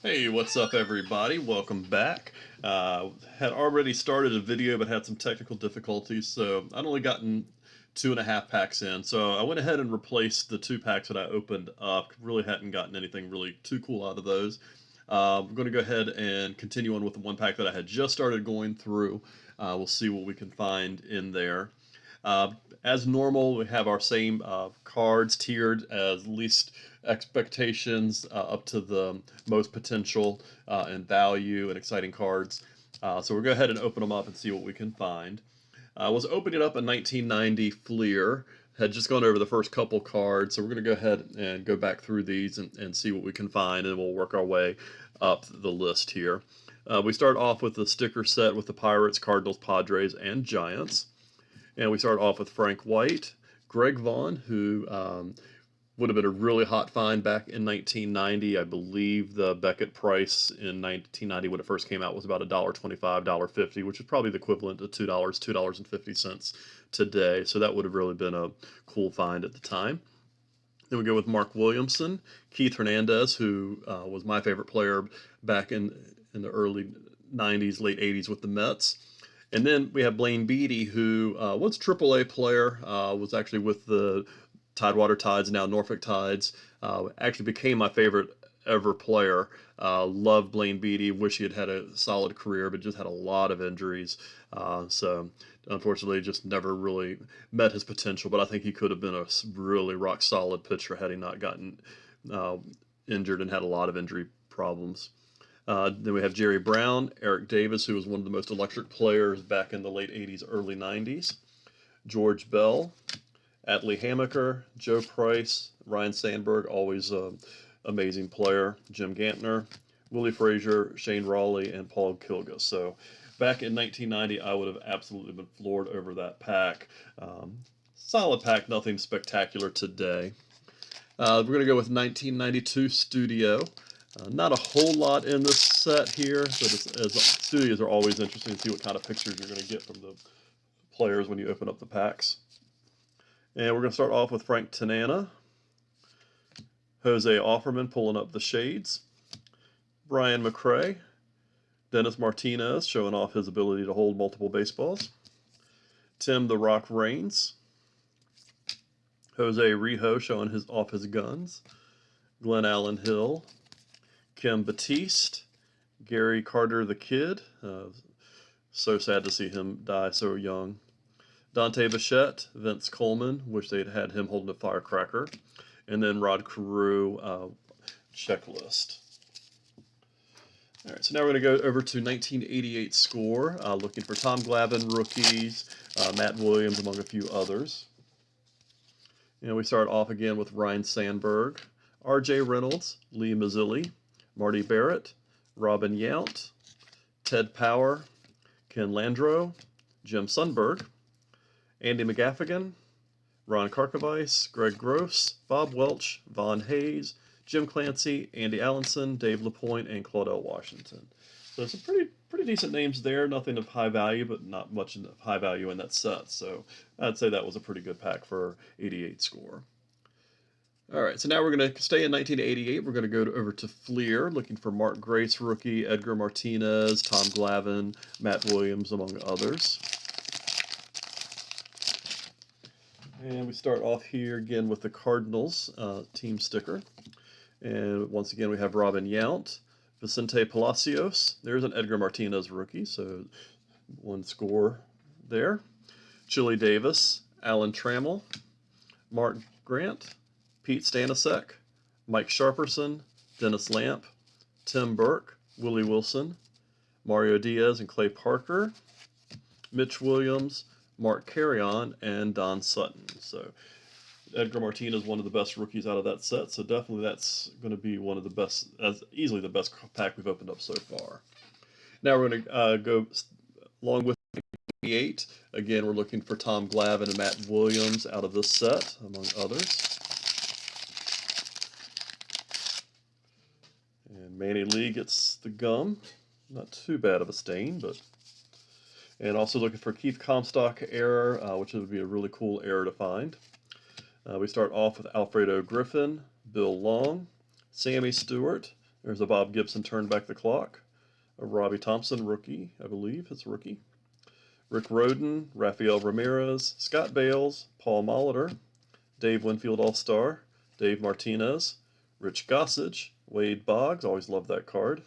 Hey, what's up everybody? Welcome back. Had already started a video but had some technical difficulties, so I'd only gotten 2.5 packs in. So I went ahead and replaced the 2 packs that I opened up. Really hadn't gotten anything really too cool out of those. I'm going to go ahead and continue on with the 1 pack that I had just started going through. We'll see what we can find in there. Uh, as normal, we have our same cards tiered as least expectations up to the most potential and value and exciting cards. So we'll go ahead and open them up and see what we can find. I was opening up a 1990 Fleer. Had just gone over the first couple cards, so we're going to go ahead and go back through these and see what we can find, and we'll work our way up the list here. We start off with the sticker set with the Pirates, Cardinals, Padres, and Giants. And we start off with Frank White, Greg Vaughn, who would have been a really hot find back in 1990. I believe the Beckett price in 1990 when it first came out was about $1.25, $1.50, which is probably the equivalent to $2, $2.50 today. So that would have really been a cool find at the time. Then we go with Mark Williamson, Keith Hernandez, who was my favorite player back in the early 90s, late 80s with the Mets. And then we have Blaine Beatty, who was a AAA player, was actually with the Tidewater Tides, now Norfolk Tides. Actually became my favorite ever player. Loved Blaine Beatty. Wish he had had a solid career, but just had a lot of injuries. So unfortunately, just never really met his potential. But I think he could have been a really rock solid pitcher had he not gotten injured and had a lot of injury problems. Then we have Jerry Brown, Eric Davis, who was one of the most electric players back in the late 80s, early 90s. George Bell, Atlee Hammaker, Joe Price, Ryan Sandberg, always an amazing player. Jim Gantner, Willie Frazier, Shane Rawley, and Paul Kilgus. So back in 1990, I would have absolutely been floored over that pack. Solid pack, nothing spectacular today. We're going to go with 1992 Studio. Not a whole lot in this set here, but studios are always interesting to see what kind of pictures you're going to get from the players when you open up the packs. And we're going to start off with Frank Tanana, Jose Offerman pulling up the shades, Brian McRae, Dennis Martinez showing off his ability to hold multiple baseballs, Tim the Rock Raines, Jose Rijo showing off his guns, Glenn Allen Hill, Kim Batiste, Gary Carter the Kid. So sad to see him die so young. Dante Bichette, Vince Coleman. Wish they'd had him holding a firecracker. And then Rod Carew checklist. All right, so now we're going to go over to 1988 score, looking for Tom Glavine rookies, Matt Williams, among a few others. And we start off again with Ryan Sandberg, R.J. Reynolds, Lee Mazzilli, Marty Barrett, Robin Yount, Ted Power, Ken Landreau, Jim Sundberg, Andy McGaffigan, Ron Karkovice, Greg Gross, Bob Welch, Von Hayes, Jim Clancy, Andy Allenson, Dave LaPointe, and Claudell Washington. So some pretty decent names there. Nothing of high value, but not much of high value in that set. So I'd say that was a pretty good pack for 88 score. All right, so now we're going to stay in 1988. We're going to go over to Fleer, looking for Mark Grace rookie, Edgar Martinez, Tom Glavine, Matt Williams, among others. And we start off here again with the Cardinals team sticker. And once again, we have Robin Yount, Vicente Palacios. There's an Edgar Martinez rookie, so one score there. Chili Davis, Alan Trammell, Mark Grant, Pete Stanisiek, Mike Sharperson, Dennis Lamp, Tim Burke, Willie Wilson, Mario Diaz and Clay Parker, Mitch Williams, Mark Carrion, and Don Sutton. So Edgar Martinez, one of the best rookies out of that set, so definitely that's going to be one of the best, easily the best pack we've opened up so far. Now we're going to go along with 88. Again, we're looking for Tom Glavine and Matt Williams out of this set, among others. And Manny Lee gets the gum. Not too bad of a stain, but... And also looking for Keith Comstock error, which would be a really cool error to find. We start off with Alfredo Griffin, Bill Long, Sammy Stewart, There's a Bob Gibson Turn Back the Clock. A Robbie Thompson rookie, I believe it's a rookie. Rick Rhoden, Rafael Ramirez, Scott Bales, Paul Molitor, Dave Winfield All-Star, Dave Martinez, Rich Gossage, Wade Boggs, always loved that card,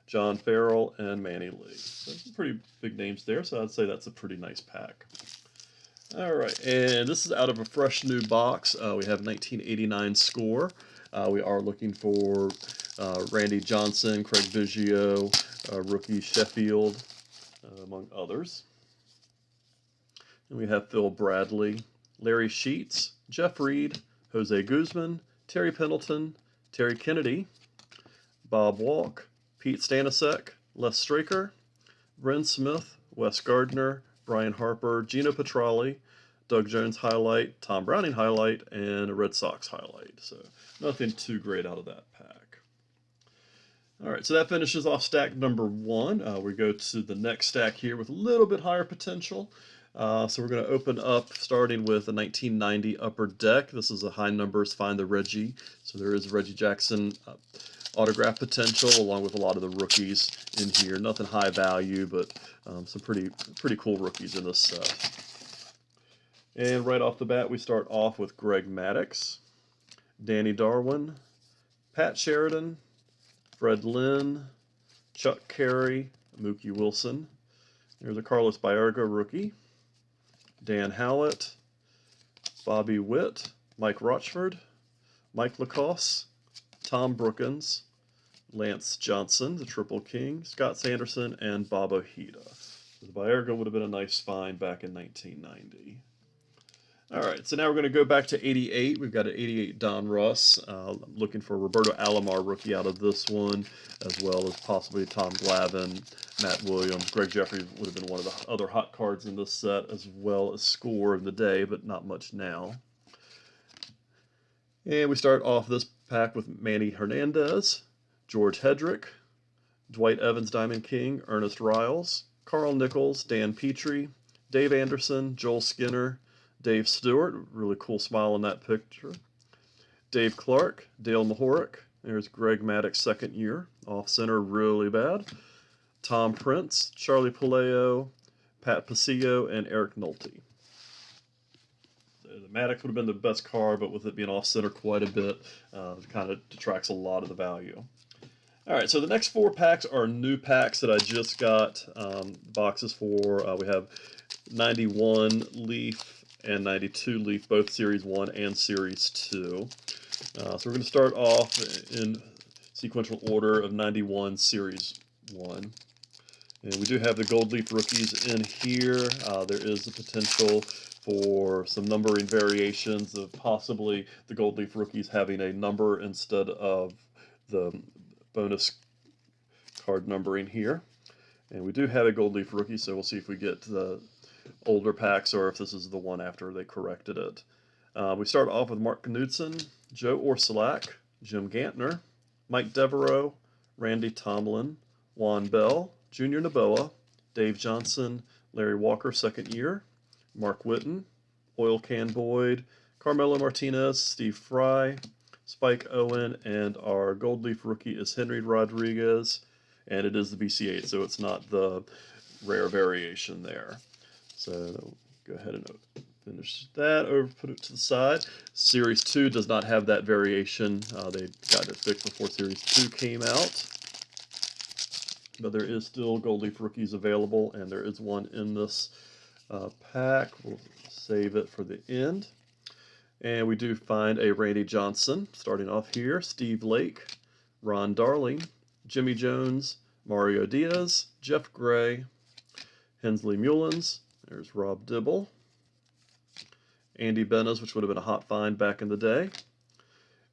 John Farrell, and Manny Lee. So some pretty big names there, so I'd say that's a pretty nice pack. All right, and this is out of a fresh new box. We have 1989 score. We are looking for Randy Johnson, Craig Biggio, rookie Sheffield, among others. And we have Phil Bradley, Larry Sheets, Jeff Reed, Jose Guzman, Terry Pendleton, Terry Kennedy, Bob Walk, Pete Stanisiek, Les Straker, Bryn Smith, Wes Gardner, Brian Harper, Gino Petralli, Doug Jones highlight, Tom Browning highlight, and a Red Sox highlight. So nothing too great out of that pack. All right, so that finishes off stack number 1. We go to the next stack here with a little bit higher potential. So we're going to open up starting with a 1990 Upper Deck. This is a high numbers, find the Reggie. So there is Reggie Jackson autograph potential along with a lot of the rookies in here. Nothing high value, but some pretty cool rookies in this set. And right off the bat, we start off with Greg Maddux, Danny Darwin, Pat Sheridan, Fred Lynn, Chuck Carey, Mookie Wilson. There's a Carlos Baerga rookie, Dan Howlett, Bobby Witt, Mike Rochford, Mike Lacoste, Tom Brookins, Lance Johnson, the Triple King, Scott Sanderson, and Bob Ojeda. So the Baerga would have been a nice find back in 1990. All right, so now we're going to go back to 88. We've got an 88 Donruss. Looking for Roberto Alomar rookie out of this one, as well as possibly Tom Glavine, Matt Williams. Greg Jeffrey would have been one of the other hot cards in this set, as well as Score in the day, but not much now. And we start off this pack with Manny Hernandez, George Hedrick, Dwight Evans Diamond King, Ernest Riles, Carl Nichols, Dan Petrie, Dave Anderson, Joel Skinner, Dave Stewart, really cool smile in that picture. Dave Clark, Dale Mahoric. There's Greg Maddux, second year. Off center, really bad. Tom Prince, Charlie Puleo, Pat Pasillo, and Eric Nolte. The Maddux would have been the best card, but with it being off center quite a bit, it kind of detracts a lot of the value. All right, so the next 4 packs are new packs that I just got boxes for. We have 91 Leaf and 92 Leaf, both Series 1 and Series 2. So we're going to start off in sequential order of 91 Series 1. And we do have the Gold Leaf rookies in here. There is the potential for some numbering variations of possibly the Gold Leaf rookies having a number instead of the bonus card numbering here. And we do have a Gold Leaf rookie, so we'll see if we get the older packs or if this is the one after they corrected it. We start off with Mark Knudsen, Joe Orsulak, Jim Gantner, Mike Devereaux, Randy Tomlin, Juan Bell, Junior Noboa, Dave Johnson, Larry Walker, second year, Mark Whitten, Oil Can Boyd, Carmelo Martinez, Steve Fry, Spike Owen, and our Gold Leaf rookie is Henry Rodriguez, and it is the BC8, so it's not the rare variation there. So go ahead and finish that, or put it to the side. Series 2 does not have that variation. They got it fixed before Series 2 came out. But there is still Gold Leaf rookies available, and there is one in this pack. We'll save it for the end. And we do find a Randy Johnson, starting off here, Steve Lake, Ron Darling, Jimmy Jones, Mario Diaz, Jeff Gray, Hensley Mullins, there's Rob Dibble, Andy Benes, which would have been a hot find back in the day,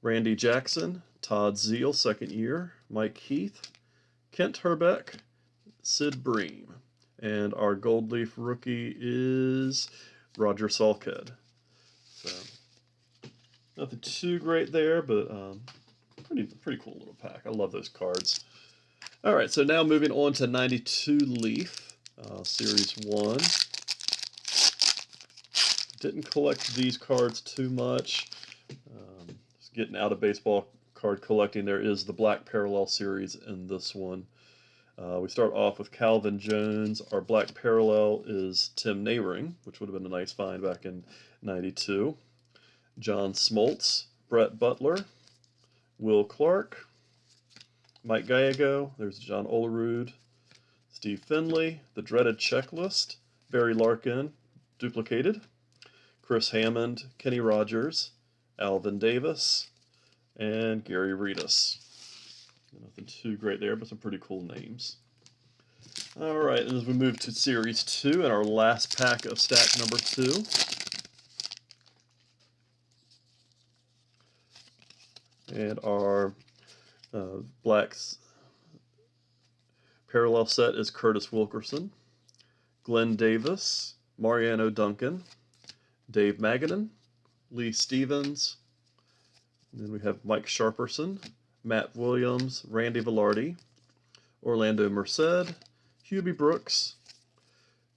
Randy Jackson, Todd Zeal, second year, Mike Heath, Kent Herbeck, Sid Bream, and our Gold Leaf rookie is Roger Salked. So nothing too great there, but pretty cool little pack. I love those cards. All right, so now moving on to 92 Leaf, Series 1. Didn't collect these cards too much. Just getting out of baseball card collecting, there is the Black Parallel series in this one. We start off with Calvin Jones. Our Black Parallel is Tim Nehring, which would have been a nice find back in '92. John Smoltz, Brett Butler, Will Clark, Mike Gallego, there's John Olerud, Steve Finley, The Dreaded Checklist, Barry Larkin, duplicated, Chris Hammond, Kenny Rogers, Alvin Davis, and Gary Redus. Nothing too great there, but some pretty cool names. All right, and as we move to Series 2 and our last pack of stack number 2. And our Black's parallel set is Curtis Wilkerson, Glenn Davis, Mariano Duncan, Dave Magadan, Lee Stevens, and then we have Mike Sharperson, Matt Williams, Randy Velarde, Orlando Merced, Hubie Brooks,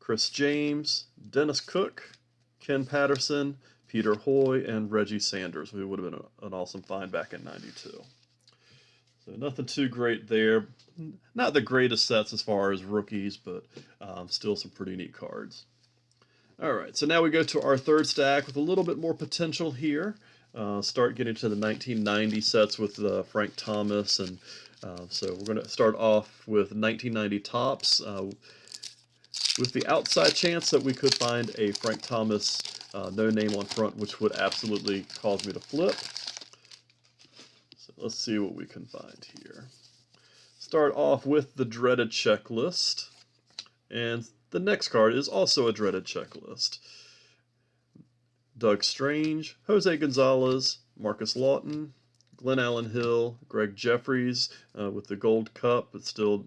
Chris James, Dennis Cook, Ken Patterson, Peter Hoy, and Reggie Sanders, who would have been an awesome find back in '92. So nothing too great there. Not the greatest sets as far as rookies, but still some pretty neat cards. All right, so now we go to our third stack with a little bit more potential here. Start getting to the 1990 sets with Frank Thomas, and so we're going to start off with 1990 Topps, with the outside chance that we could find a Frank Thomas no name on front, which would absolutely cause me to flip. So let's see what we can find here. Start off with the Dreaded Checklist, and the next card is also a Dreaded Checklist. Doug Strange, Jose Gonzalez, Marcus Lawton, Glenn Allen Hill, Greg Jeffries with the Gold Cup, but still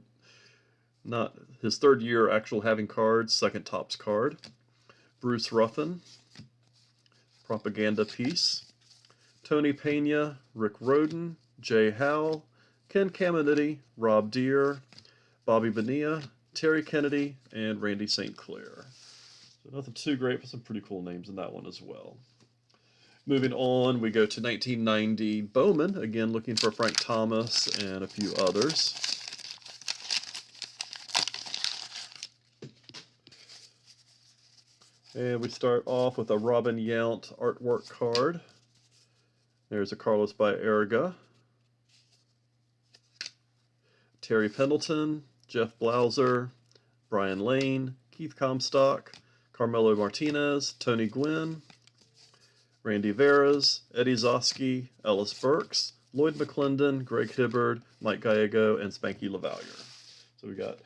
not his third year actual having cards, second Topps card. Bruce Ruffin, Propaganda Piece. Tony Pena, Rick Rhoden, Jay Howell, Ken Caminiti, Rob Deere, Bobby Bonilla, Terry Kennedy, and Randy St. Clair. So nothing too great, but some pretty cool names in that one as well. Moving on, we go to 1990 Bowman, again looking for Frank Thomas and a few others. And we start off with a Robin Yount artwork card. There's a Carlos Baerga, Terry Pendleton, Jeff Blauser, Brian Lane, Keith Comstock, Carmelo Martinez, Tony Gwynn, Randy Veras, Eddie Zosky, Ellis Burks, Lloyd McClendon, Greg Hibbard, Mike Gallego, and Spanky LaValliere. So we got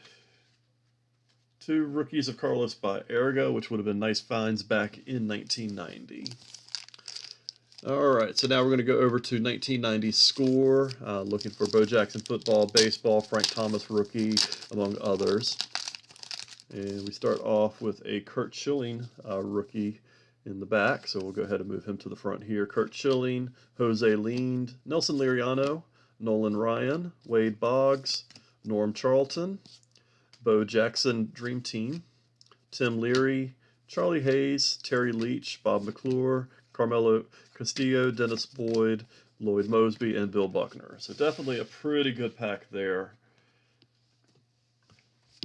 two rookies of Carlos Baerga, which would have been nice finds back in 1990. All right, so now we're going to go over to 1990 Score, looking for Bo Jackson football, baseball, Frank Thomas rookie, among others. And we start off with a Curt Schilling rookie in the back, so we'll go ahead and move him to the front here. Curt Schilling, Jose Lind, Nelson Liriano, Nolan Ryan, Wade Boggs, Norm Charlton, Bo Jackson Dream Team, Tim Leary, Charlie Hayes, Terry Leach, Bob McClure, Carmelo Castillo, Dennis Boyd, Lloyd Mosby, and Bill Buckner. So definitely a pretty good pack there.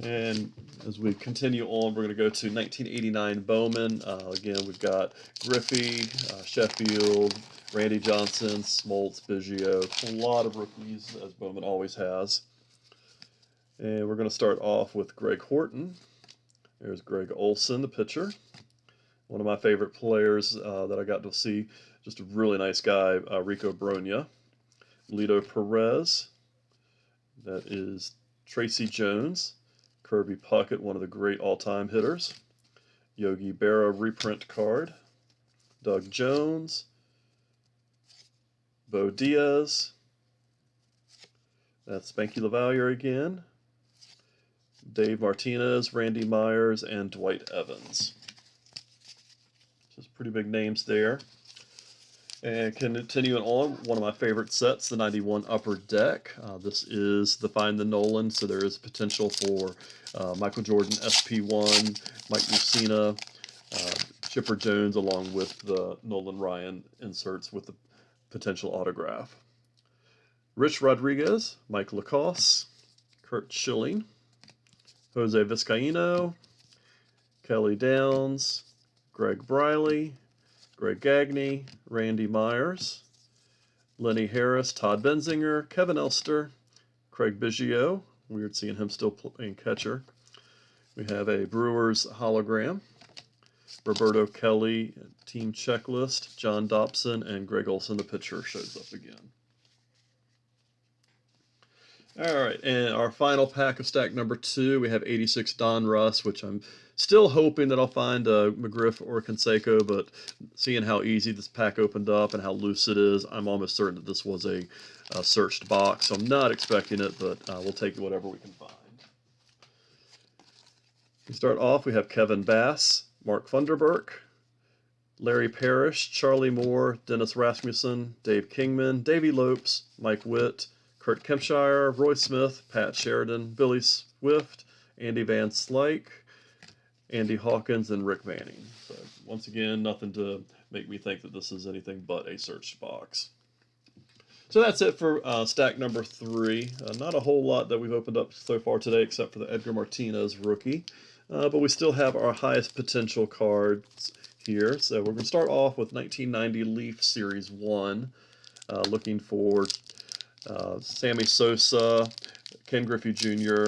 And as we continue on, we're going to go to 1989 Bowman. Again, we've got Griffey, Sheffield, Randy Johnson, Smoltz, Biggio. A lot of rookies, as Bowman always has. And we're going to start off with Greg Horton. There's Greg Olson, the pitcher. One of my favorite players that I got to see. Just a really nice guy, Rico Bronya. Lito Perez. That is Tracy Jones. Kirby Puckett, one of the great all-time hitters. Yogi Berra reprint card. Doug Jones. Bo Diaz. That's Spanky LaValliere again. Dave Martinez, Randy Myers, and Dwight Evans. Just pretty big names there. And continuing on, one of my favorite sets, the 91 Upper Deck. This is the Find the Nolan, so there is potential for Michael Jordan SP1, Mike Mussina, Chipper Jones, along with the Nolan Ryan inserts with the potential autograph. Rich Rodriguez, Mike Lacoste, Kurt Schilling, Jose Vizcaíno, Kelly Downs, Greg Briley, Greg Gagne, Randy Myers, Lenny Harris, Todd Benzinger, Kevin Elster, Craig Biggio. Weird seeing him still playing catcher. We have a Brewers hologram. Roberto Kelly, team checklist. John Dobson and Greg Olson, the pitcher, shows up again. All right, and our final pack of stack number 2, we have 86 Donruss, which I'm still hoping that I'll find a McGriff or a Canseco, but seeing how easy this pack opened up and how loose it is, I'm almost certain that this was a searched box. So I'm not expecting it, but we'll take whatever we can find. We start off, we have Kevin Bass, Mark Funderburk, Larry Parrish, Charlie Moore, Dennis Rasmussen, Dave Kingman, Davey Lopes, Mike Witt, Kurt Kempshire, Roy Smith, Pat Sheridan, Billy Swift, Andy Van Slyke, Andy Hawkins, and Rick Manning. So once again, nothing to make me think that this is anything but a searched box. So that's it for stack number 3. Not a whole lot that we've opened up so far today except for the Edgar Martinez rookie. But we still have our highest potential cards here. So we're going to start off with 1990 Leaf Series 1. Looking for Sammy Sosa, Ken Griffey Jr.,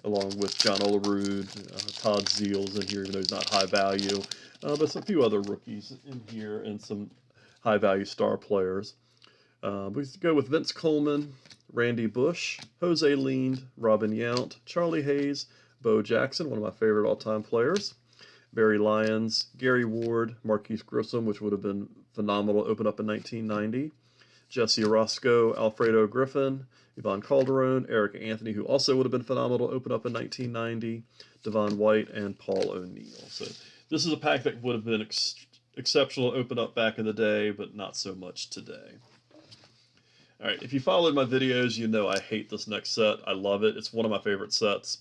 along with John Olerud, Todd Zeals in here, even though he's not high value. But a few other rookies in here and some high value star players. We go with Vince Coleman, Randy Bush, Jose Lind, Robin Yount, Charlie Hayes, Bo Jackson, one of my favorite all-time players, Barry Lyons, Gary Ward, Marquise Grissom, which would have been phenomenal to open up in 1990, Jesse Orozco, Alfredo Griffin, Yvonne Calderon, Eric Anthony, who also would have been phenomenal to open up in 1990, Devon White, and Paul O'Neill. So this is a pack that would have been exceptional to open up back in the day, but not so much today. All right, if you followed my videos, you know I hate this next set. I love it. It's one of my favorite sets,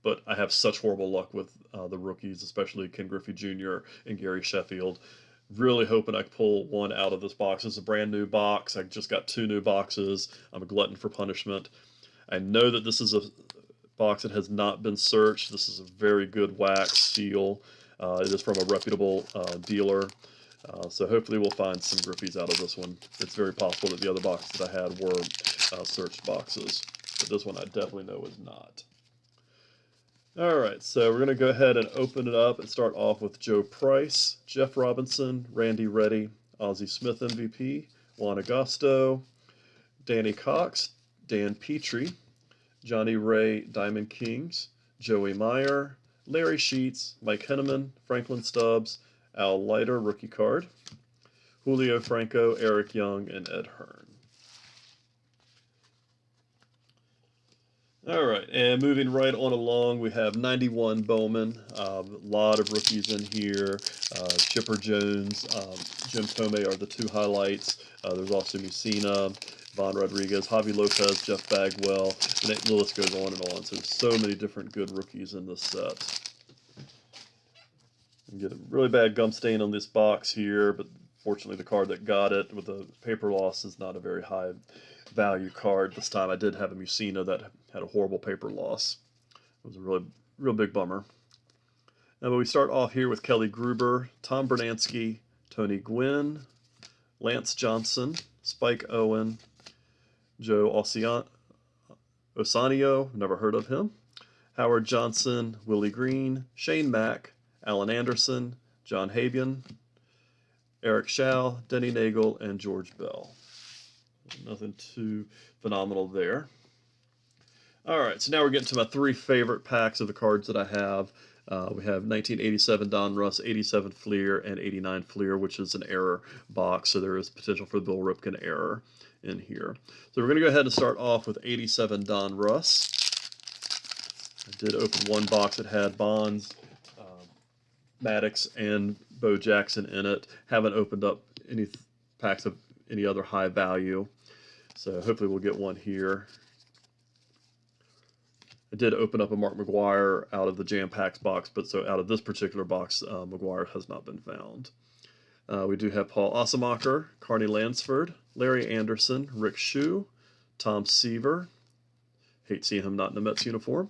but I have such horrible luck with the rookies, especially Ken Griffey Jr. and Gary Sheffield. Really hoping I can pull one out of this box. It's a brand new box. I just got 2 new boxes. I'm a glutton for punishment. I know that this is a box that has not been searched. This is a very good wax seal. It is from a reputable dealer. So hopefully we'll find some Griffies out of this one. It's very possible that the other boxes that I had were searched boxes, but this one I definitely know is not. Alright, so we're going to go ahead and open it up and start off with Joe Price, Jeff Robinson, Randy Reddy, Ozzie Smith MVP, Juan Agosto, Danny Cox, Dan Petrie, Johnny Ray Diamond Kings, Joey Meyer, Larry Sheets, Mike Henneman, Franklin Stubbs, Al Leiter, rookie card, Julio Franco, Eric Young, and Ed Hearn. All right, and moving right on along, we have 91 Bowman. A lot of rookies in here. Chipper Jones, Jim Tomei are the 2 highlights. There's also Mussina, Von Rodriguez, Javi Lopez, Jeff Bagwell, and the list goes on and on. So many different good rookies in this set. You get a really bad gum stain on this box here, but fortunately the card that got it with the paper loss is not a very high value card. This time I did have a Mussina that had a horrible paper loss. It was a real big bummer. Now, but we start off here with Kelly Gruber, Tom Bernansky, Tony Gwynn, Lance Johnson, Spike Owen, Joe Osanio, never heard of him, Howard Johnson, Willie Green, Shane Mack, Alan Anderson, John Habian, Eric Schau, Denny Nagel, and George Bell. Nothing too phenomenal there. All right, so now we're getting to my 3 favorite packs of the cards that I have. We have 1987 Donruss, 87 Fleer, and 89 Fleer, which is an error box, so there is potential for the Bill Ripken error in here. So we're going to go ahead and start off with 87 Donruss. I did open one box that had Bonds, Maddox, and Bo Jackson in it. Haven't opened up any packs of any other high value, so hopefully we'll get one here. I did open up a Mark McGwire out of the Jam Packs box, but so out of this particular box, McGwire has not been found. We do have Paul Ossemacher, Carney Lansford, Larry Anderson, Rick Shue, Tom Seaver. Hate seeing him not in the Mets uniform.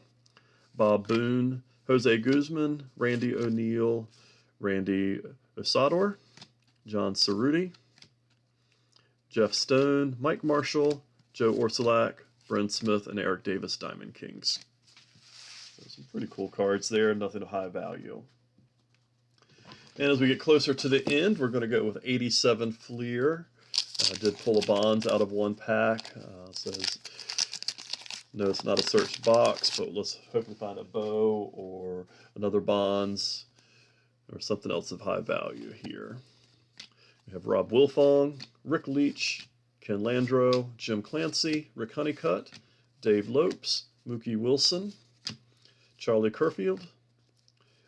Bob Boone, Jose Guzman, Randy O'Neill, Randy Osador, John Cerruti, Jeff Stone, Mike Marshall, Joe Orsulak, Bryn Smith, and Eric Davis Diamond Kings. So some pretty cool cards there, nothing of high value. And as we get closer to the end, we're going to go with 87 Fleer. I did pull a Bonds out of one pack. Says, no, it's not a searched box, but let's hopefully find a Bo or another Bonds or something else of high value here. We have Rob Wilfong, Rick Leach, Ken Landreau, Jim Clancy, Rick Honeycutt, Dave Lopes, Mookie Wilson, Charlie Kerfield,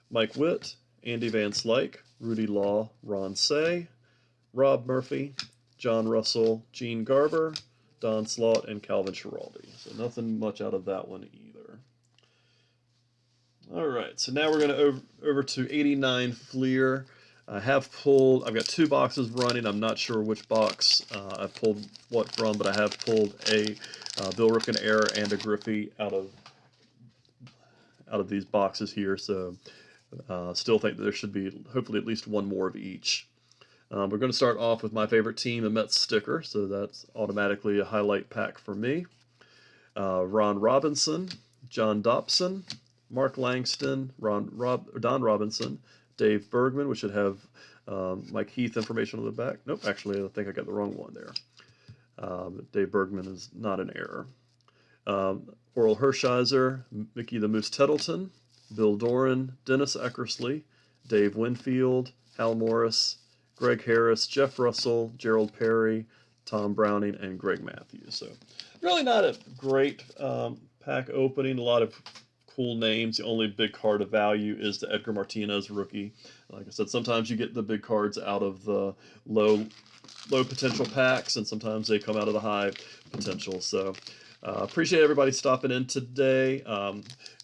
Mike Witt, Andy Van Slyke, Rudy Law, Ron Say, Rob Murphy, John Russell, Gene Garber, Don Slaught, and Calvin Schiraldi. So nothing much out of that one either. All right, so now we're going to over to 89 Fleer. I've got two boxes running. I'm not sure which box I've pulled what from, but I have pulled a Bill Ripken error and a Griffey out of these boxes here. So still think that there should be hopefully at least one more of each. We're going to start off with my favorite team, a Mets sticker, so that's automatically a highlight pack for me. Ron Robinson, John Dobson, Mark Langston, Don Robinson, Dave Bergman, which should have Mike Heath information on the back. Nope, actually, I think I got the wrong one there. Dave Bergman is not an error. Oral Hershiser, Mickey the Moose Tettleton, Bill Doran, Dennis Eckersley, Dave Winfield, Hal Morris, Greg Harris, Jeff Russell, Gerald Perry, Tom Browning, and Greg Matthews. So really not a great pack opening. A lot of cool names. The only big card of value is the Edgar Martinez rookie. Like I said, sometimes you get the big cards out of the low potential packs, and sometimes they come out of the high potential. So appreciate everybody stopping in today,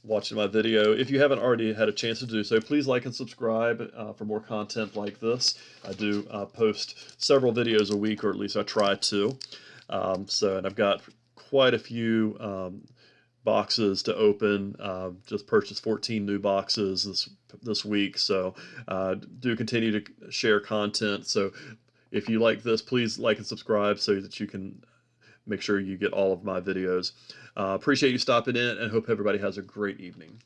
watching my video. If you haven't already had a chance to do so, please like and subscribe for more content like this. I do post several videos a week, or at least I try to. And I've got quite a few boxes to open. Just purchased 14 new boxes this week, so do continue to share content. So if you like this, please like and subscribe so that you can make sure you get all of my videos. Appreciate you stopping in, and hope everybody has a great evening.